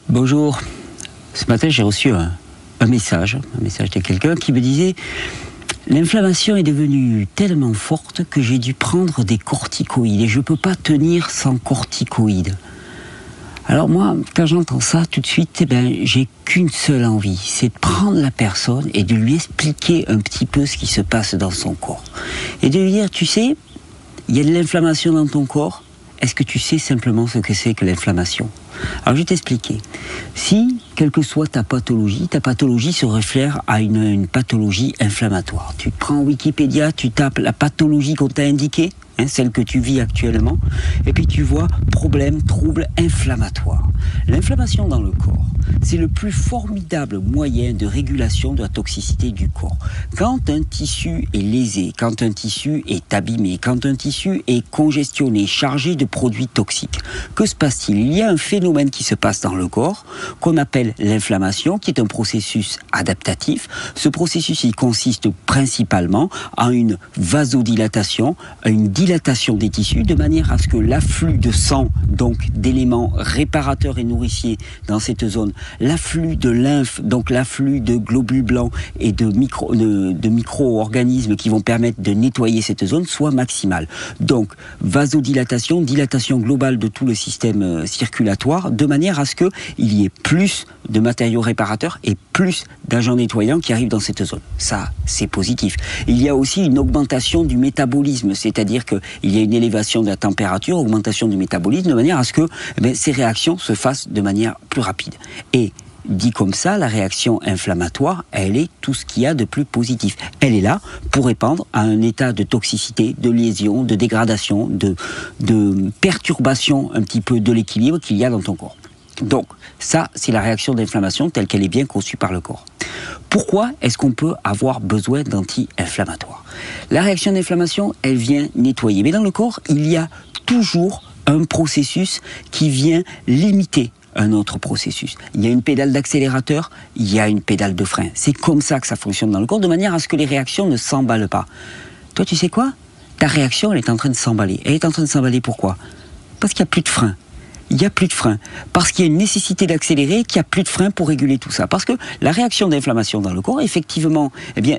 Bonjour. Ce matin, j'ai reçu un message de quelqu'un qui me disait « L'inflammation est devenue tellement forte que j'ai dû prendre des corticoïdes et je ne peux pas tenir sans corticoïdes. » Alors moi, quand j'entends ça, tout de suite, j'ai qu'une seule envie, c'est de prendre la personne et de lui expliquer un petit peu ce qui se passe dans son corps. Et de lui dire, tu sais, il y a de l'inflammation dans ton corps, est-ce que tu sais simplement ce que c'est que l'inflammation ? Alors je vais t'expliquer. Si, quelle que soit ta pathologie se réfère à une pathologie inflammatoire. Tu prends Wikipédia, tu tapes la pathologie qu'on t'a indiquée, celle que tu vis actuellement, et puis tu vois problème, trouble inflammatoire. L'inflammation dans le corps, c'est le plus formidable moyen de régulation de la toxicité du corps. Quand un tissu est lésé, quand un tissu est abîmé, quand un tissu est congestionné, chargé de produits toxiques, que se passe-t-il ? Il y a un phénomène qui se passe dans le corps qu'on appelle l'inflammation, qui est un processus adaptatif. Ce processus, il consiste principalement en une vasodilatation, une dilatation des tissus, de manière à ce que l'afflux de sang, donc d'éléments réparateurs et nourriciers dans cette zone, l'afflux de lymphe, donc l'afflux de globules blancs et de micro-organismes qui vont permettre de nettoyer cette zone, soit maximal. Donc, vasodilatation, dilatation globale de tout le système circulatoire, de manière à ce qu'il y ait plus de matériaux réparateurs et plus d'agents nettoyants qui arrivent dans cette zone. Ça, c'est positif. Il y a aussi une augmentation du métabolisme, c'est-à-dire qu'il y a une élévation de la température, augmentation du métabolisme, de manière à ce que ces réactions se fassent de manière plus rapide. Et dit comme ça, la réaction inflammatoire, elle est tout ce qu'il y a de plus positif. Elle est là pour répondre à un état de toxicité, de lésion, de dégradation, de perturbation un petit peu de l'équilibre qu'il y a dans ton corps. Donc, ça, c'est la réaction d'inflammation telle qu'elle est bien conçue par le corps. Pourquoi est-ce qu'on peut avoir besoin d'anti-inflammatoires ? La réaction d'inflammation, elle vient nettoyer. Mais dans le corps, il y a toujours un processus qui vient limiter un autre processus. Il y a une pédale d'accélérateur, il y a une pédale de frein. C'est comme ça que ça fonctionne dans le corps, de manière à ce que les réactions ne s'emballent pas. Toi, tu sais quoi ? Ta réaction, elle est en train de s'emballer. Elle est en train de s'emballer pourquoi ? Parce qu'il n'y a plus de frein. Il n'y a plus de frein. Parce qu'il y a une nécessité d'accélérer, qu'il n'y a plus de frein pour réguler tout ça. Parce que la réaction d'inflammation dans le corps, effectivement,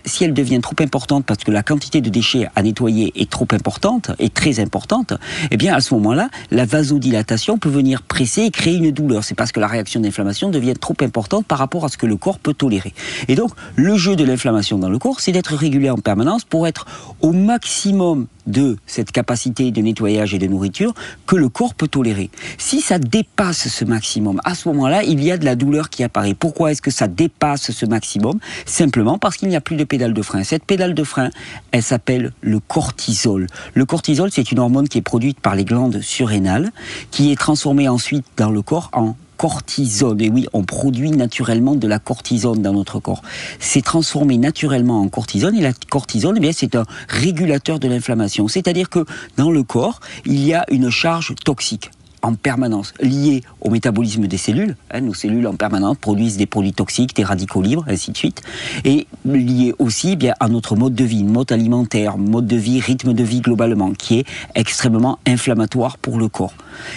si elle devient trop importante, parce que la quantité de déchets à nettoyer est trop importante, est très importante, à ce moment-là, la vasodilatation peut venir presser et créer une douleur. C'est parce que la réaction d'inflammation devient trop importante par rapport à ce que le corps peut tolérer. Et donc, le jeu de l'inflammation dans le corps, c'est d'être régulé en permanence pour être au maximum de cette capacité de nettoyage et de nourriture que le corps peut tolérer. Si ça dépasse ce maximum, à ce moment-là, il y a de la douleur qui apparaît. Pourquoi est-ce que ça dépasse ce maximum ? Simplement parce qu'il n'y a plus de pédale de frein. Cette pédale de frein, elle s'appelle le cortisol. Le cortisol, c'est une hormone qui est produite par les glandes surrénales, qui est transformée ensuite dans le corps en cortisone. Et oui, on produit naturellement de la cortisone dans notre corps. C'est transformé naturellement en cortisone, et la cortisone, c'est un régulateur de l'inflammation. C'est-à-dire que dans le corps, il y a une charge toxique en permanence, liée au métabolisme des cellules. Nos cellules en permanence produisent des produits toxiques, des radicaux libres, ainsi de suite. Et liée aussi à notre mode de vie, mode alimentaire, mode de vie, rythme de vie globalement, qui est extrêmement inflammatoire pour le corps.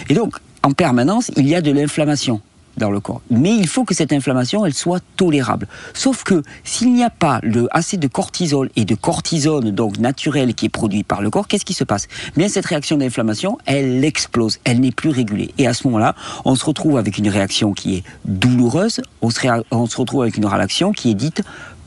Et donc, en permanence, il y a de l'inflammation dans le corps. Mais il faut que cette inflammation, elle soit tolérable. Sauf que s'il n'y a pas assez de cortisol et de cortisone, donc naturel, qui est produit par le corps, qu'est-ce qui se passe ? Cette réaction d'inflammation, elle explose, elle n'est plus régulée. Et à ce moment-là, on se retrouve avec une réaction qui est douloureuse, on se retrouve avec une réaction qui est dite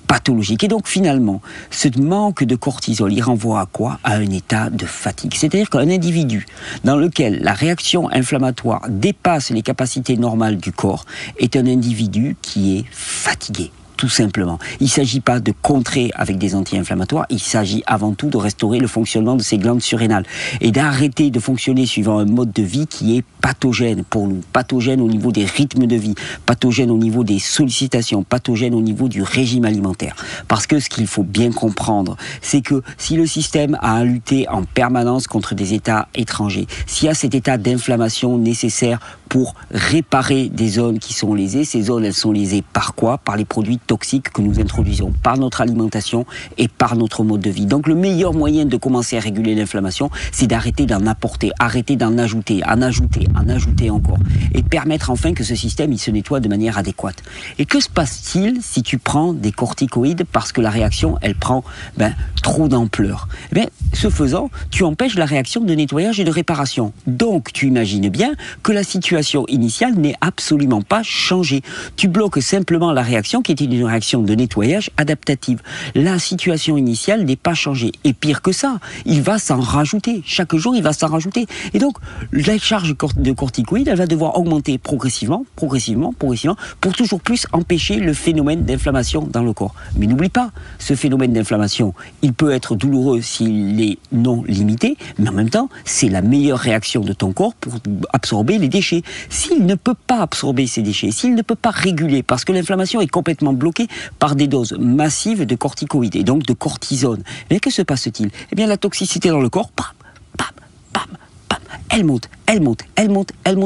pathologique. Et donc finalement, ce manque de cortisol, il renvoie à quoi ? À un état de fatigue. C'est-à-dire qu'un individu dans lequel la réaction inflammatoire dépasse les capacités normales du corps est un individu qui est fatigué. Tout simplement. Il ne s'agit pas de contrer avec des anti-inflammatoires, il s'agit avant tout de restaurer le fonctionnement de ces glandes surrénales et d'arrêter de fonctionner suivant un mode de vie qui est pathogène pour nous, pathogène au niveau des rythmes de vie, pathogène au niveau des sollicitations, pathogène au niveau du régime alimentaire. Parce que ce qu'il faut bien comprendre, c'est que si le système a à lutter en permanence contre des états étrangers, s'il y a cet état d'inflammation nécessaire pour réparer des zones qui sont lésées. Ces zones, elles sont lésées par quoi? Par les produits toxiques que nous introduisons, par notre alimentation et par notre mode de vie. Donc le meilleur moyen de commencer à réguler l'inflammation, c'est d'arrêter d'en apporter, arrêter d'en ajouter, en ajouter encore, et permettre enfin que ce système il se nettoie de manière adéquate. Et que se passe-t-il si tu prends des corticoïdes parce que la réaction, elle prend trop d'ampleur? Eh bien, ce faisant, tu empêches la réaction de nettoyage et de réparation. Donc, tu imagines bien que la situation initiale n'est absolument pas changée. Tu bloques simplement la réaction qui était une réaction de nettoyage adaptative. La situation initiale n'est pas changée. Et pire que ça, il va s'en rajouter. Chaque jour, il va s'en rajouter. Et donc, la charge de corticoïdes, elle va devoir augmenter progressivement, pour toujours plus empêcher le phénomène d'inflammation dans le corps. Mais n'oublie pas, ce phénomène d'inflammation, il peut être douloureux s'il est non limité, mais en même temps, c'est la meilleure réaction de ton corps pour absorber les déchets. S'il ne peut pas absorber ces déchets, s'il ne peut pas réguler, parce que l'inflammation est complètement bloquée par des doses massives de corticoïdes et donc de cortisone, mais que se passe-t-il? Eh bien, la toxicité dans le corps, elle monte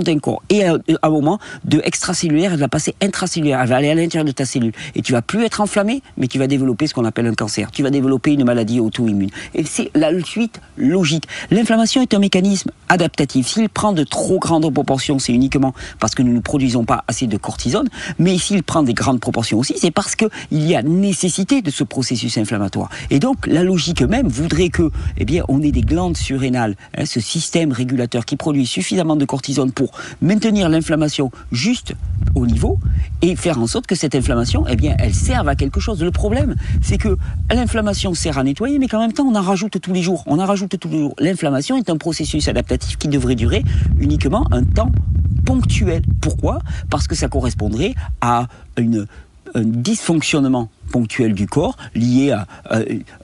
d'un corps. Et à un moment, de extracellulaire, elle va passer intracellulaire, elle va aller à l'intérieur de ta cellule. Et tu vas plus être enflammé, mais tu vas développer ce qu'on appelle un cancer. Tu vas développer une maladie auto-immune. Et c'est la suite logique. L'inflammation est un mécanisme adaptatif. S'il prend de trop grandes proportions, c'est uniquement parce que nous ne produisons pas assez de cortisone. Mais s'il prend des grandes proportions aussi, c'est parce qu'il y a nécessité de ce processus inflammatoire. Et donc, la logique même voudrait que, on ait des glandes surrénales, ce système régulateur qui produit suffisamment de cortisone pour maintenir l'inflammation juste au niveau et faire en sorte que cette inflammation, elle serve à quelque chose. Le problème, c'est que l'inflammation sert à nettoyer, mais qu'en même temps, on en rajoute tous les jours. L'inflammation est un processus adaptatif qui devrait durer uniquement un temps ponctuel. Pourquoi? Parce que ça correspondrait à un dysfonctionnement ponctuel du corps lié à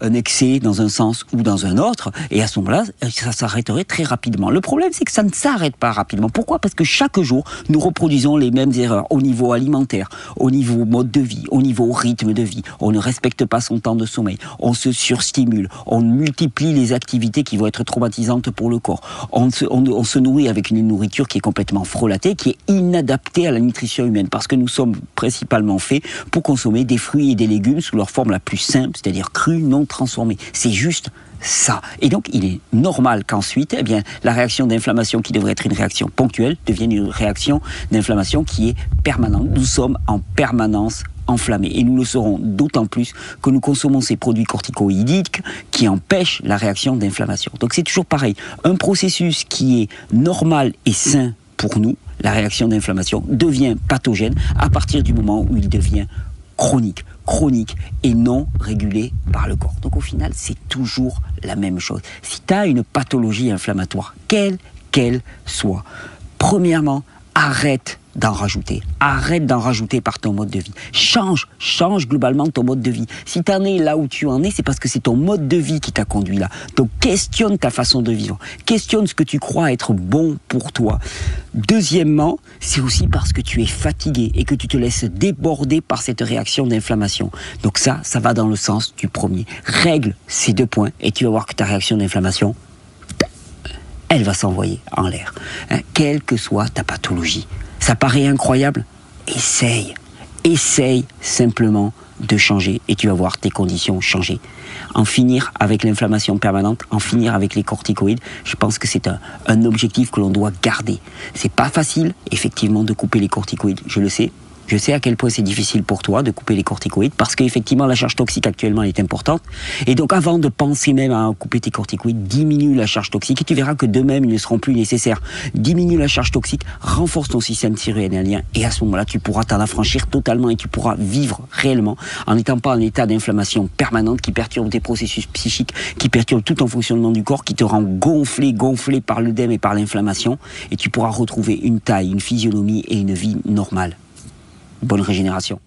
un excès dans un sens ou dans un autre, et à ce moment-là, ça s'arrêterait très rapidement. Le problème, c'est que ça ne s'arrête pas rapidement. Pourquoi? Parce que chaque jour, nous reproduisons les mêmes erreurs au niveau alimentaire, au niveau mode de vie, au niveau rythme de vie. On ne respecte pas son temps de sommeil, on se surstimule, on multiplie les activités qui vont être traumatisantes pour le corps. On se nourrit avec une nourriture qui est complètement frelatée, qui est inadaptée à la nutrition humaine, parce que nous sommes principalement faits pour consommer des fruits et des légumes sous leur forme la plus simple, c'est-à-dire crus, non transformés. C'est juste ça. Et donc, il est normal qu'ensuite, la réaction d'inflammation qui devrait être une réaction ponctuelle devienne une réaction d'inflammation qui est permanente. Nous sommes en permanence enflammés. Et nous le serons d'autant plus que nous consommons ces produits corticoïdiques qui empêchent la réaction d'inflammation. Donc, c'est toujours pareil. Un processus qui est normal et sain pour nous, la réaction d'inflammation, devient pathogène à partir du moment où il devient chronique et non régulé par le corps. Donc au final, c'est toujours la même chose. Si tu as une pathologie inflammatoire, quelle qu'elle soit, premièrement, arrête d'en rajouter. Arrête d'en rajouter par ton mode de vie. Change globalement ton mode de vie. Si tu en es là où tu en es, c'est parce que c'est ton mode de vie qui t'a conduit là. Donc questionne ta façon de vivre. Questionne ce que tu crois être bon pour toi. Deuxièmement, c'est aussi parce que tu es fatigué et que tu te laisses déborder par cette réaction d'inflammation. Donc ça va dans le sens du premier. Règle ces 2 points et tu vas voir que ta réaction d'inflammation, elle va s'envoyer en l'air. Quelle que soit ta pathologie. Ça paraît incroyable? Essaye simplement de changer et tu vas voir tes conditions changer. En finir avec l'inflammation permanente, en finir avec les corticoïdes, je pense que c'est un objectif que l'on doit garder. C'est pas facile, effectivement, de couper les corticoïdes, je le sais. Je sais à quel point c'est difficile pour toi de couper les corticoïdes parce qu'effectivement la charge toxique actuellement est importante. Et donc avant de penser même à couper tes corticoïdes, diminue la charge toxique et tu verras que de même ils ne seront plus nécessaires. Diminue la charge toxique, renforce ton système thyroïdien et à ce moment-là tu pourras t'en affranchir totalement et tu pourras vivre réellement en n'étant pas en état d'inflammation permanente qui perturbe tes processus psychiques, qui perturbe tout ton fonctionnement du corps, qui te rend gonflé par l'œdème et par l'inflammation et tu pourras retrouver une taille, une physionomie et une vie normale. Bonne régénération.